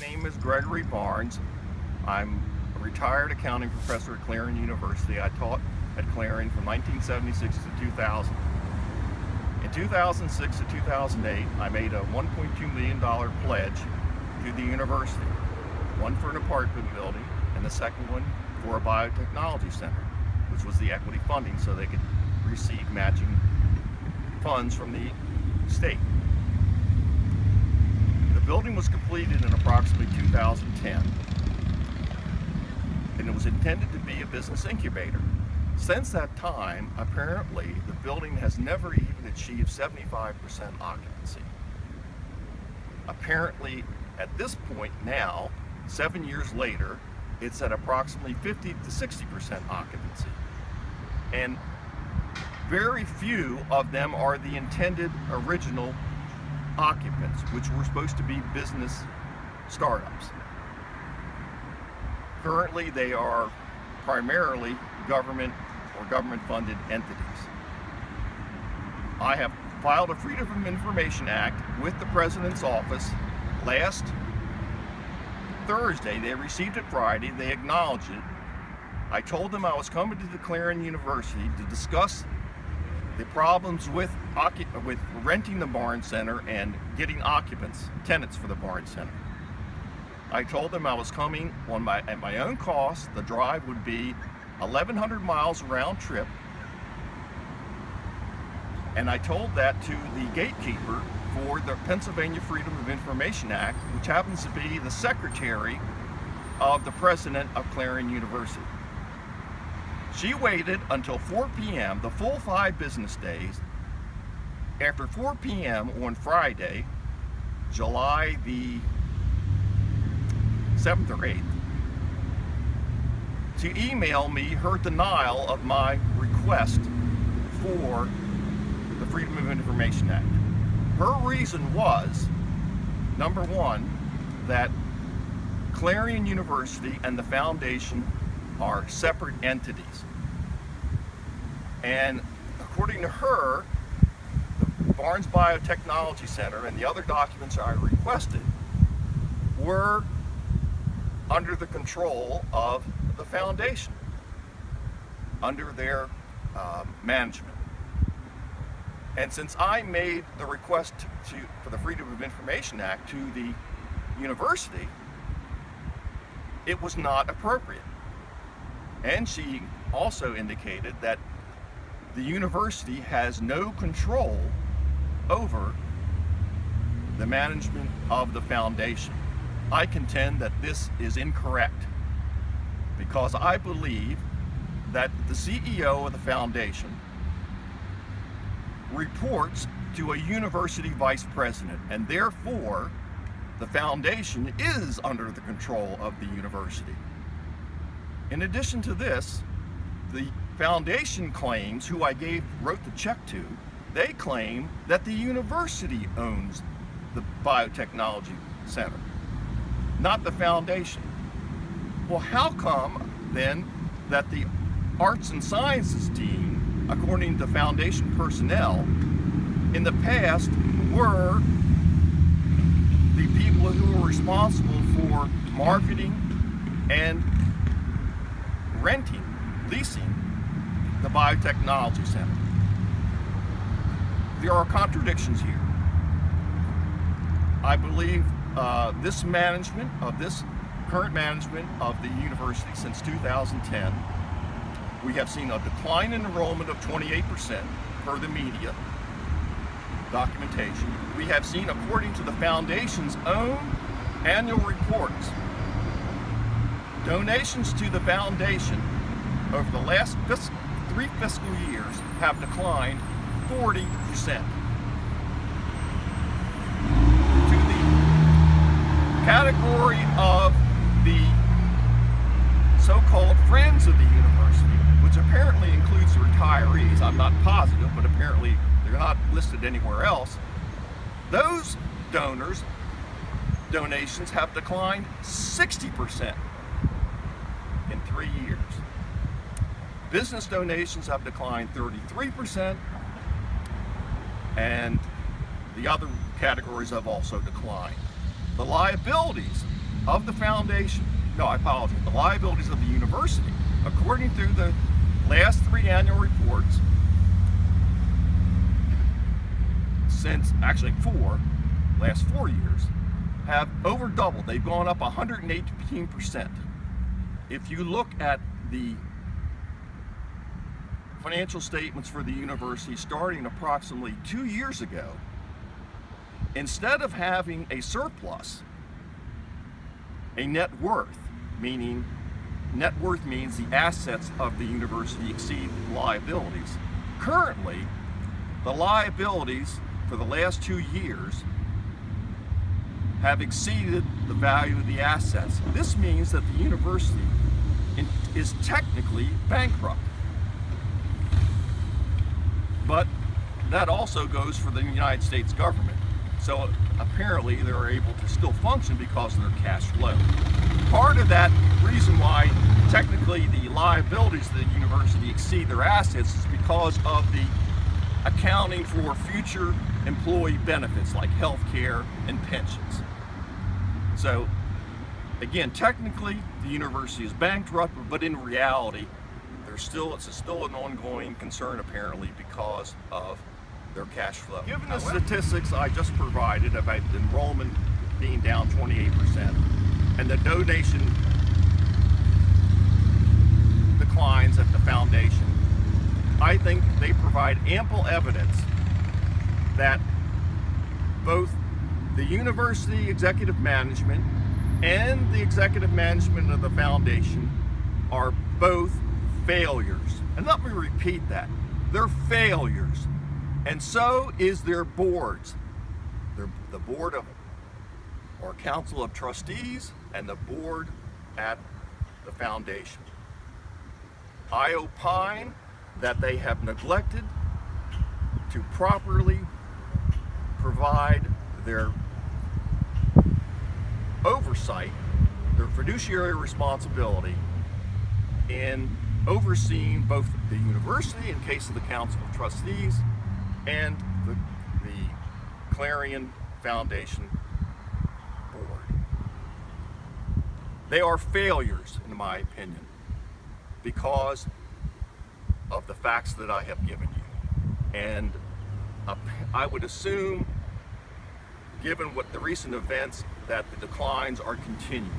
name is Gregory Barnes. I'm a retired accounting professor at Clarion University. I taught at Clarion from 1976 to 2000. In 2006 to 2008, I made a $1.2 million pledge to the university. One for an apartment building and the second one for a biotechnology center, which was the equity funding so they could receive matching funds from the state. The building was completed in approximately 2010, and it was intended to be a business incubator. Since that time, apparently, the building has never even achieved 75% occupancy. Apparently, at this point now, 7 years later, it's at approximately 50 to 60% occupancy. And very few of them are the intended original occupants, which were supposed to be business startups. Currently, they are primarily government or government-funded entities. I have filed a Freedom of Information Act with the President's office last Thursday. They received it Friday. They acknowledged it. I told them I was coming to the Clarion University to discuss the problems with renting the Barnes Center and getting tenants for the Barnes Center. I told them I was coming at my own cost. The drive would be 1,100 miles round trip. And I told that to the gatekeeper for the Pennsylvania Freedom of Information Act, which happens to be the secretary of the president of Clarion University. She waited until 4 p.m., the full 5 business days. After 4 p.m. on Friday, July the 7th or 8th, to email me her denial of my request for the Freedom of Information Act. Her reason was, number one, that Clarion University and the foundation are separate entities. And according to her, the Barnes Biotechnology Center and the other documents I requested were under the control of the foundation, under their management. And since I made the request for the Freedom of Information Act to the university, it was not appropriate. And she also indicated that the university has no control over the management of the foundation. I contend that this is incorrect because I believe that the CEO of the foundation reports to a university vice president, and therefore the foundation is under the control of the university. In addition to this, the foundation claims, who I wrote the check to, they claim that the university owns the biotechnology center, not the foundation. Well, how come then that the arts and sciences dean, according to foundation personnel, in the past were the people who were responsible for marketing and leasing the biotechnology center? There are contradictions here. I believe this current management of the university since 2010, we have seen a decline in enrollment of 28% per the media documentation. We have seen, according to the foundation's own annual reports, donations to the foundation over the last 3 fiscal years have declined 40%. To the category of the so-called friends of the university, which apparently includes retirees, I'm not positive, but apparently they're not listed anywhere else, those donations have declined 60% in 3 years. Business donations have declined 33%, and the other categories have also declined. The liabilities of the foundation, no, I apologize, the liabilities of the university, according to the last 3 annual reports, since actually last 4 years, have over doubled. They've gone up 118%. If you look at the financial statements for the university starting approximately 2 years ago, instead of having a surplus, a net worth, meaning net worth means the assets of the university exceed liabilities. Currently, the liabilities for the last 2 years have exceeded the value of the assets. This means that the university is technically bankrupt. But that also goes for the United States government. So apparently they're able to still function because of their cash flow. Part of that reason why technically the liabilities of the university exceed their assets is because of the accounting for future employee benefits like health care and pensions. So again, technically the university is bankrupt, but in reality it's still an ongoing concern apparently because of their cash flow. Given the statistics I just provided about enrollment being down 28% and the donation declines at the foundation, I think they provide ample evidence that both the university executive management and the executive management of the foundation are both failures. And let me repeat that. They're failures. And so is their boards. The board of or council of trustees and the board at the foundation. I opine that they have neglected to properly provide their oversight, their fiduciary responsibility in overseeing both the university in case of the council of trustees and the Clarion Foundation board. They are failures, in my opinion, because of the facts that I have given you. And I would assume, given what the recent events, that the declines are continuing.